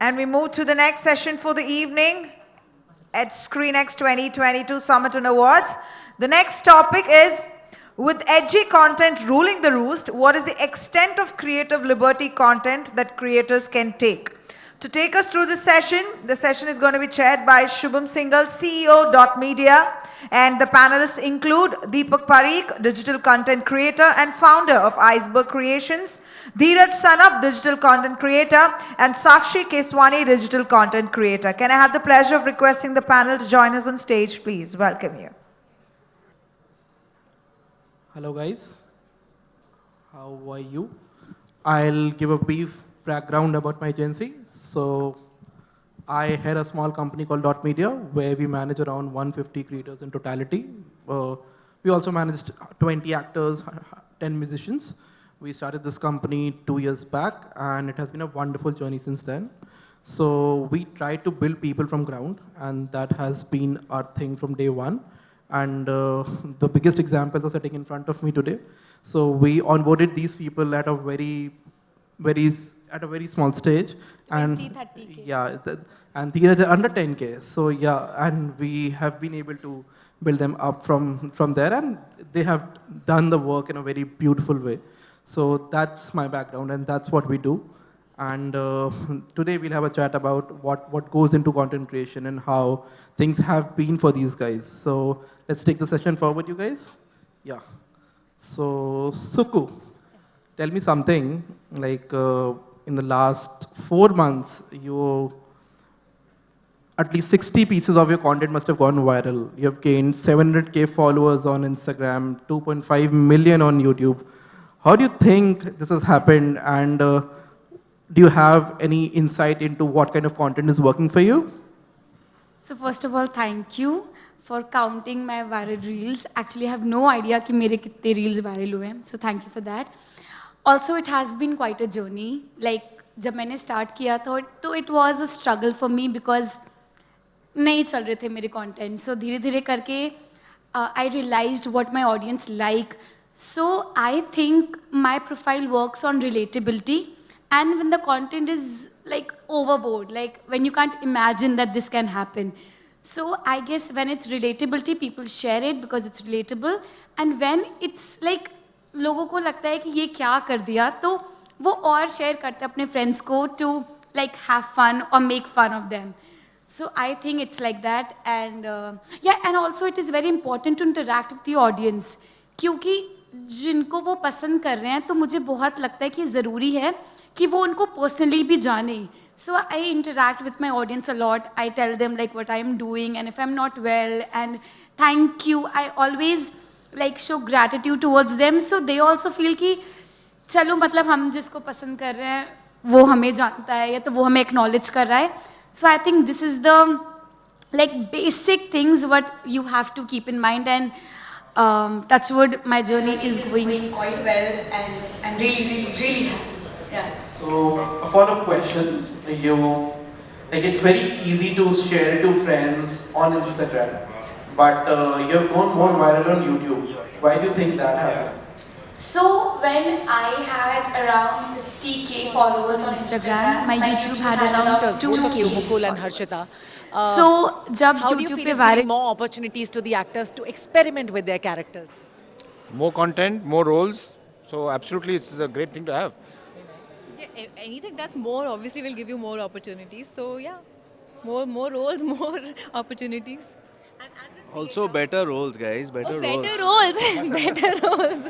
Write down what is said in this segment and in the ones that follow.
And we move to the next session for the evening at SCREENXX 2022 Summit and Awards. The next topic is, with edgy content ruling the roost, what is the extent of creative liberty content that creators can take? To take us through the session is going to be chaired by Shubham Singhal, CEO Media, and the panelists include Deepak, Pareek, digital content creator and founder of Iceberg Creations, Dhiraj, Sanap, digital content creator, and Sakshi, Keswani, digital content creator. Can I have the pleasure of requesting the panel to join us on stage, please? Welcome you. Hello guys, how are you? I'll give a brief background about my agency. So I had a small company called Dot Media where we manage around 150 creators in totality. We also managed 20 actors, 10 musicians. We started this company 2 years back and it has been a wonderful journey since then. So we try to build people from ground and that has been our thing from day one. And the biggest examples are sitting in front of me today. So we onboarded these people at a very small stage. 20, 30K. Yeah, and Dhiraj are under 10K. So yeah, and we have been able to build them up from there, and they have done the work in a very beautiful way. So that's my background, and that's what we do. And today we'll have a chat about what goes into content creation and how things have been for these guys. So let's take the session forward, you guys. Yeah. So Suku, tell me something like in the last 4 months, at least 60 pieces of your content must have gone viral. You have gained 700K followers on Instagram, 2.5 million on YouTube. How do you think this has happened? And do you have any insight into what kind of content is working for you? So first of all, thank you for counting my viral reels. Actually, I have no idea कि मेरे कितने reels viral हुए हैं. So thank you for that. Also, it has been quite a journey. Like, जब मैंने start किया था, तो it was a struggle for me because नहीं चल रहे थे मेरे content. So धीरे-धीरे करके I realized what my audience like. So I think my profile works on relatability. And when the content is like overboard, like when you can't imagine that this can happen. So I guess when it's relatability, people share it because it's relatable. And when it's like लोगों को लगता है कि ये क्या कर दिया, तो वो और share करते हैं अपने friends को to like have fun or make fun of them. So I think it's like that. And yeah, and also it is very important to interact with the audience. क्योंकि जिनको वो पसंद कर रहे हैं, तो मुझे बहुत लगता है कि ज़रूरी है कि वो उनको personally भी जाने. So I interact with my audience a lot. I tell them like what I'm doing and if I'm not well, and thank you. I always like show gratitude towards them, so they also feel कि चलो मतलब हम जिसको पसंद कर रहे हैं वो हमें जानता है या तो वो हमें acknowledge कर रहा है. So I think this is the like basic things what you have to keep in mind. And touch wood, my journey is going quite well and I'm really happy. Yeah. So a follow-up question, it's very easy to share it to friends on Instagram, but you have gone more viral on YouTube. Why do you think that happened? So when I had around 50K followers on Instagram, my YouTube had around 2K. Mukul and Harshita. So जब How do you YouTube feel पे it's viral giving more opportunities to the actors to experiment with their characters? More content, more roles. So absolutely, it's a great thing to have. Yeah, anything that's more obviously will give you more opportunities. So yeah, more roles, more opportunities. Also better roles, guys. Better roles. Better roles, better roles.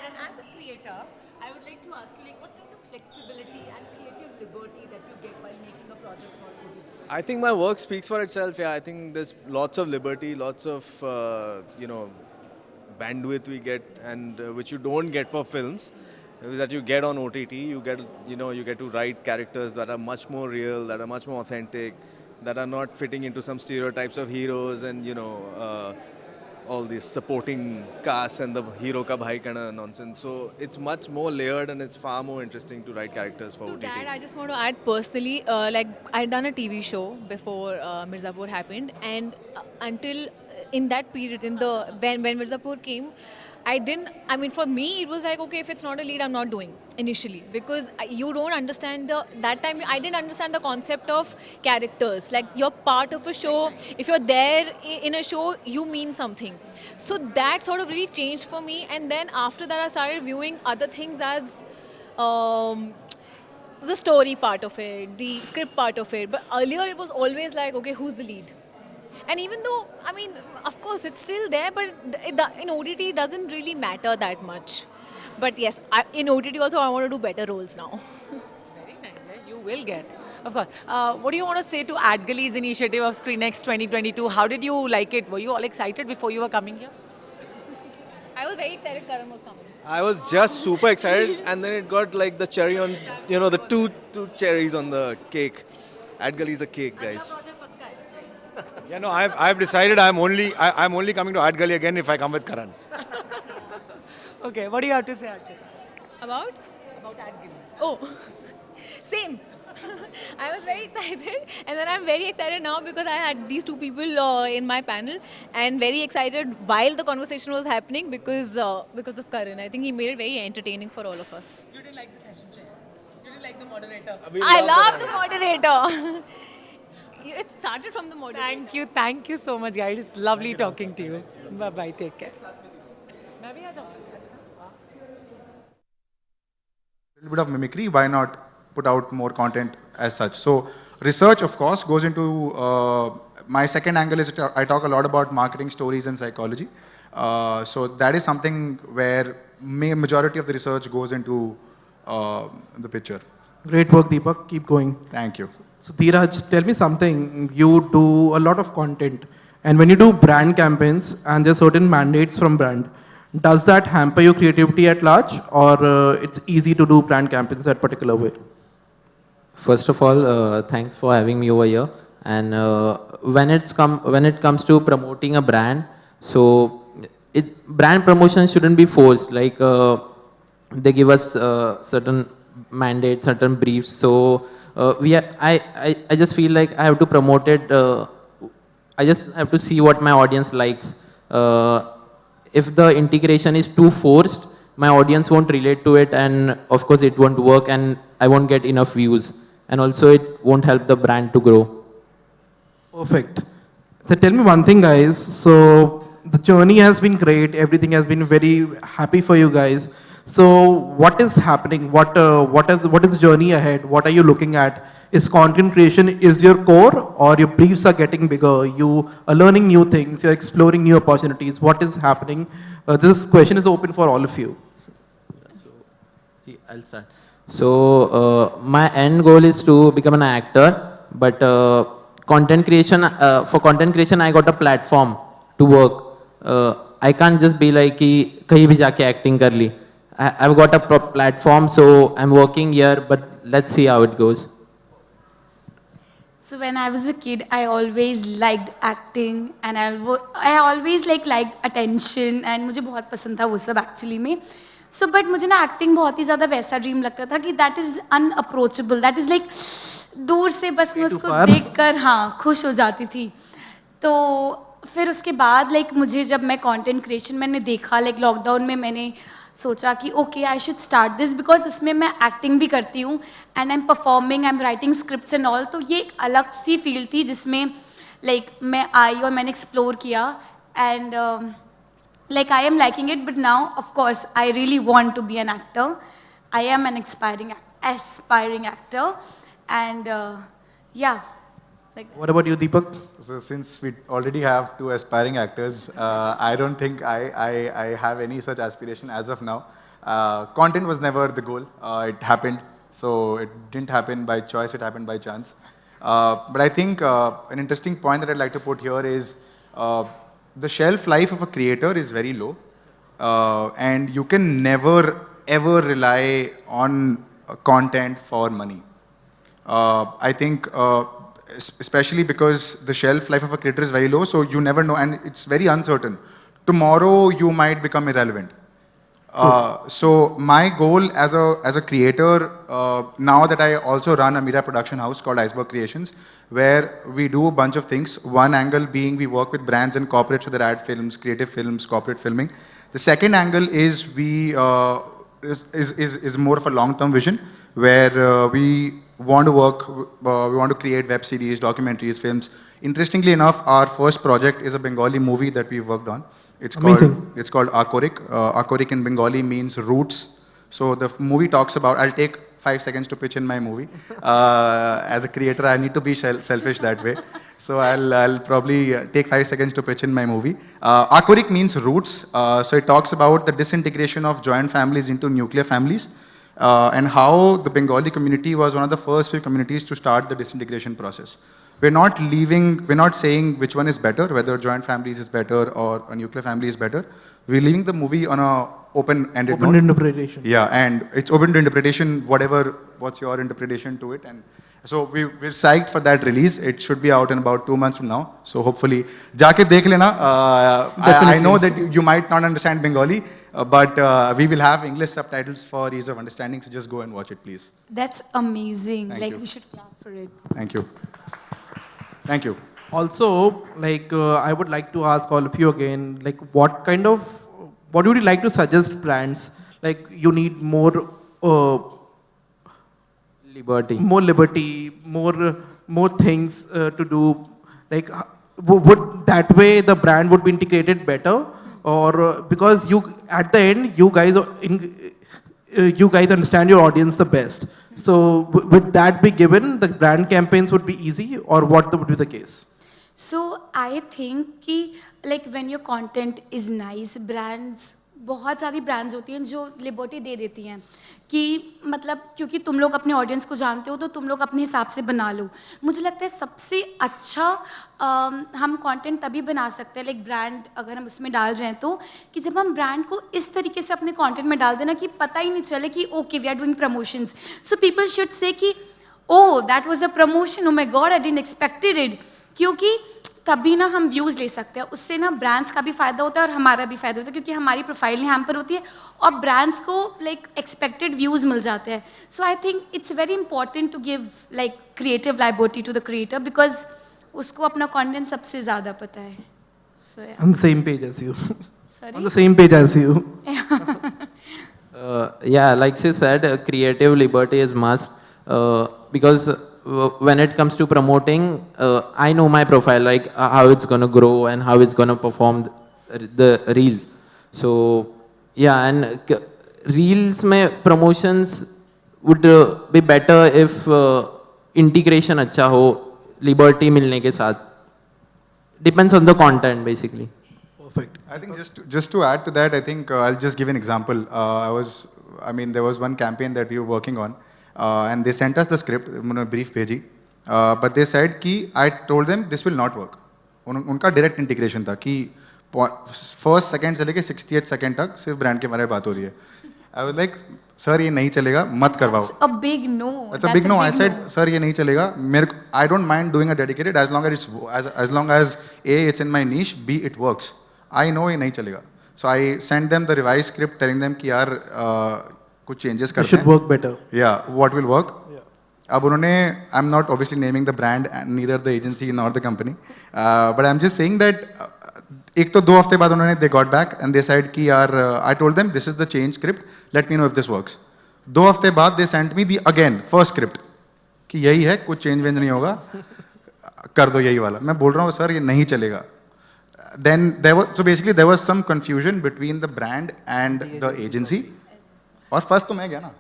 And as a creator, I would like to ask you, like, what kind of flexibility and creative liberty that you get while making a project called OTT? I think my work speaks for itself. Yeah, I think there's lots of liberty, lots of bandwidth we get, and which you don't get for films, that you get on OTT. You get to write characters that are much more real, that are much more authentic, that are not fitting into some stereotypes of heroes and all this supporting cast and the hero ka bhai kind of nonsense. So it's much more layered and it's far more interesting to write characters for To OTT. that, I just want to add personally, like I'd done a TV show before Mirzapur happened, and until in that period, when Mirzapur came, I mean, for me, it was like, okay, if it's not a lead, I'm not doing initially, because you don't understand that time I didn't understand the concept of characters. Like, you're part of a show. If you're there in a show, you mean something. So that sort of really changed for me. And then after that, I started viewing other things as um, the story part of it, the script part of it. But earlier, it was always like, okay, who's the lead? And even though, I mean, of course, it's still there, but in OTT, it doesn't really matter that much. But yes, in OTT also, I want to do better roles now. Very nice. You will get. Of course. What do you want to say to AdGully's initiative of SCREENXX 2022? How did you like it? Were you all excited before you were coming here? I was very excited Karan was coming. I was just super excited, and then it got like the cherry on, the two cherries on the cake. AdGully is a cake, guys. Yeah, no, I've decided I'm only coming to Art Gully again if I come with Karan. Okay, what do you have to say, Archit? About? About AdGully. Oh, same. I was very excited, and then I'm very excited now because I had these two people in my panel, and very excited while the conversation was happening because of Karan. I think he made it very entertaining for all of us. You didn't like the session chair. You didn't like the moderator. I love the moderator. It started from the moderator. Thank you so much, guys. It's lovely talking to you. Bye bye. Take care. मैं भी आ जाऊँ? Little bit of mimicry, why not put out more content as such? So research, of course, goes into, my second angle is I talk a lot about marketing stories and psychology. So that is something where majority of the research goes into the picture. Great work, Deepak. Keep going. Thank you. So Dhiraj, tell me something. You do a lot of content, and when you do brand campaigns and there are certain mandates from brand, does that hamper your creativity at large, or it's easy to do brand campaigns that particular way? First of all, thanks for having me over here. And when it comes to promoting a brand, so brand promotion shouldn't be forced. Like they give us certain mandates, certain briefs. So I just feel like I have to promote it. I just have to see what my audience likes. If the integration is too forced, my audience won't relate to it, and of course it won't work, and I won't get enough views, and also it won't help the brand to grow. Perfect. So tell me one thing, guys. So the journey has been great. Everything has been very happy for you guys. So what is happening? What is the journey ahead? What are you looking at? Is content creation is your core, or your briefs are getting bigger? You are learning new things. You're exploring new opportunities. What is happening? This question is open for all of you. So, I'll start. So my end goal is to become an actor, but content creation, for content creation, I got a platform to work. I can't just be like कि कहीं भी जाके acting कर ली. I've got a platform, so I'm working here, but let's see how it goes. So when I was a kid, I always liked acting, and I always liked attention, and मुझे बहुत पसंद था वो सब actually में. So but मुझे ना acting बहुत ही ज़्यादा वैसा dream लगता था कि that is unapproachable, that is like दूर से बस मैं उसको देखकर हाँ खुश हो जाती थी. तो फिर उसके बाद like मुझे जब मैं content creation मैंने देखा like lockdown में मैंने सोचा कि okay I should start this because उसमें मैं एक्टिंग भी करती हूँ and I am performing, I am writing scripts and all. तो ये एक अलग सी फील्ड थी जिसमें लाइक मैं आई और मैंने एक्सप्लोर किया and like I am liking it. But now of course I really want to be an actor. I am an aspiring actor and yeah. What about you, Deepak? So since we already have two aspiring actors, I don't think I have any such aspiration as of now. Content was never the goal. It happened. So it didn't happen by choice, it happened by chance. But I think an interesting point that I'd like to put here is the shelf life of a creator is very low. And you can never ever rely on content for money. I think especially because the shelf life of a creator is very low, so you never know, and it's very uncertain. Tomorrow you might become irrelevant. So my goal as a creator, now that I also run a media production house called Iceberg Creations, where we do a bunch of things. One angle being we work with brands and corporates for their ad films, creative films, corporate filming. The second angle is is more of a long-term vision where we want to work, we want to create web series, documentaries, films. Interestingly enough, our first project is a Bengali movie that we've worked on. It's called Akorik. Akorik in Bengali means roots. So the movie talks about, I'll take 5 seconds to pitch in my movie. As a creator, I need to be selfish that way. So I'll probably take 5 seconds to pitch in my movie. Akorik means roots. So it talks about the disintegration of joint families into nuclear families and how the Bengali community was one of the first few communities to start the disintegration process. We're not saying which one is better, whether joint families is better or a nuclear family is better. We're leaving the movie on a open-ended note. Open interpretation. Yeah, and it's open to interpretation, what's your interpretation to it. And so we're psyched for that release. It should be out in about 2 months from now. So hopefully, jaake dekh lena. I know that you might not understand Bengali, but we will have English subtitles for ease of understanding. So just go and watch it, please. That's amazing. Thank you. We should clap for it. Thank you. Thank you. Also, I would like to ask all of you again, what would you like to suggest brands? You need more Liberty. more things to do. Would that way the brand would be integrated better, or because at the end you guys understand your audience the best. So would that be given? The brand campaigns would be easy, or what would be the case? So I think कि when your content is nice, बहुत सारी brands होती हैं जो liberty दे देती हैं कि मतलब क्योंकि तुम लोग अपने audience को जानते हो तो तुम लोग अपने हिसाब से बना लो. मुझे लगता है सबसे अच्छा हम content तभी बना सकते हैं brand अगर हम उसमें डाल रहे हैं तो कि जब हम brand को इस तरीके से अपने content में डाल देना कि पता ही नहीं चले कि okay we are doing promotions. So people should say कि oh that was a promotion, oh my god I didn't expected it. क्योंकि तभी ना हम व्यूज़ ले सकते हैं, उससे ना ब्रांड्स का भी फ़ायदा होता है और हमारा भी फ़ायदा होता है क्योंकि हमारी प्रोफाइल नहीं हैम्पर होती है और ब्रांड्स को एक्सपेक्टेड व्यूज़ मिल जाते हैं. So I think it's very important to give creative liability to the creator because उसको अपना कंटेंट सबसे ज़्यादा पता है. So yeah. On the same page as you. Sorry? On the same page as you. Yeah, like she said, creative liberty is must because when it comes to promoting, I know my profile, how it's going to grow and how it's going to perform the reel. So, yeah, and reels mein promotions would be better if integration अच्छा हो, liberty मिलने के साथ. Depends on the content, basically. Perfect. I think just to add to that, I think I'll just give an example. There was one campaign that we were working on. And they sent us the script, brief bheji, but they said कि I told them this will not work. उनका direct integration था कि first second से लेके 68th second तक सिर्फ brand के बारे में बात हो रही है. I was like, sir ये नहीं चलेगा, मत करवाओ. That's a big no. That's a big no. I said, sir ये नहीं चलेगा. I don't mind doing a dedicated as long as A it's in my niche, B it works. I know ये नहीं चलेगा. So I sent them the revised script telling them कि यार कुछ changes करते हैं. It should work better. Yeah, what will work? Yeah. अब उन्होंने, I'm not obviously naming the brand, neither the agency nor the company, but I'm just saying that एक तो 2 हफ्ते बाद उन्होंने they got back and they said कि यार I told them this is the change script, let me know if this works. 2 हफ्ते बाद they sent me the again first script कि यही है, कुछ change नहीं होगा, कर दो यही वाला. मैं बोल रहा हूँ सर ये नहीं चलेगा. Then there was some confusion between the brand and the agency. और फर्स्ट तो मैं गया ना.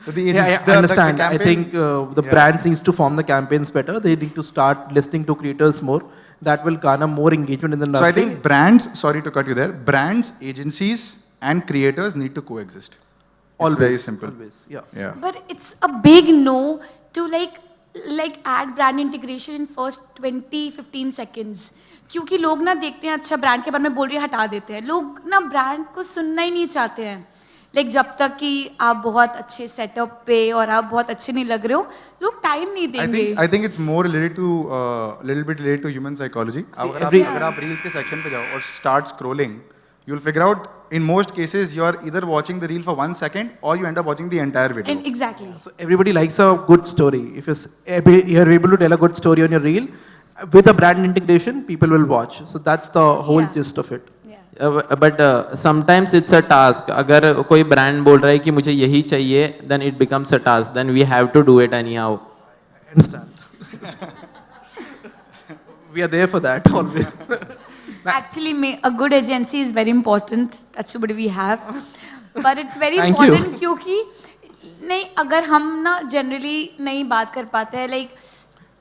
I understand. I think the brands needs to form the campaigns better. They need to start listening to creators more. That will garner more engagement in the industry. So I think brands, sorry to cut you there, brands, agencies and creators need to coexist. Always. It's very simple. Always. Yeah. But it's a big no to add brand integration in first 20-15 seconds. क्योंकि लोग ना देखते हैं अच्छा brand के बारे में बोल रही है हटा देते हैं. लोग ना ब्रांड को सुनना ही नहीं चाहते हैं. जब तक कि आप बहुत अच्छे सेटअप पे और आप बहुत अच्छे नहीं लग रहे हो लोग टाइम नहीं देंगे. I think it's more related to little bit related to human psychology. अगर आप reels के section पे जाओ और start scrolling, you'll figure out in most cases you are either watching the reel for 1 second or you end up watching the entire video. And exactly. So everybody likes a good story. If you're able to tell a good story on your reel with a brand integration, people will watch. So that's the whole gist of it. Yeah. But sometimes it's a task. अगर कोई brand बोल रहा है कि मुझे यही चाहिए, then it becomes a task, then we have to do it anyhow. Understand? We are there for that always. Actually, a good agency is very important. That's what we have. But it's very Thank you. important क्योंकि नहीं, अगर हम ना generally नहीं बात कर पाते हैं, लाइक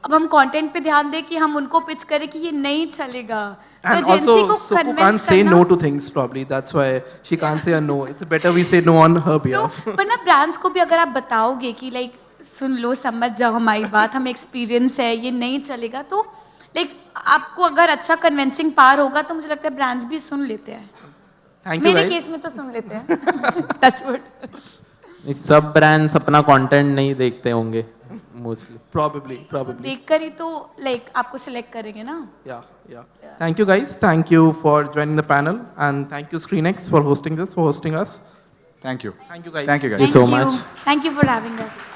अब हम कंटेंट पे ध्यान दें कि हम उनको पिच करें कि ये नहीं चलेगा, तो And एजेंसी also, को Suku can't कन्विंस say करना. no to things probably. That's why she can't say a no. It's better we say no on her तो behalf. पर ना ब्रांड्स को भी अगर आप बताओगे कि लाइक सुन लो, समझ जाओ हमारी बात, हम एक्सपीरियंस है, ये नहीं चलेगा, तो लाइक आपको अगर अच्छा कन्विंसिंग पार होगा तो मुझे लगता है ब्रांड्स भी सुन लेते हैं. Thank you मेरे guys. केस में तो सुन लेते हैं. That's what. सब ब्रांड्स अपना कंटेंट नहीं देखते होंगे मोस्टली. Probably. देखकर ही तो लाइक आपको सिलेक्ट करेंगे ना. Yeah. Thank you guys. Thank you for joining the panel, and thank you SCREENXX for hosting us. Thank you. Thank you guys. Thank you guys. Thank you so much. Thank you for having us.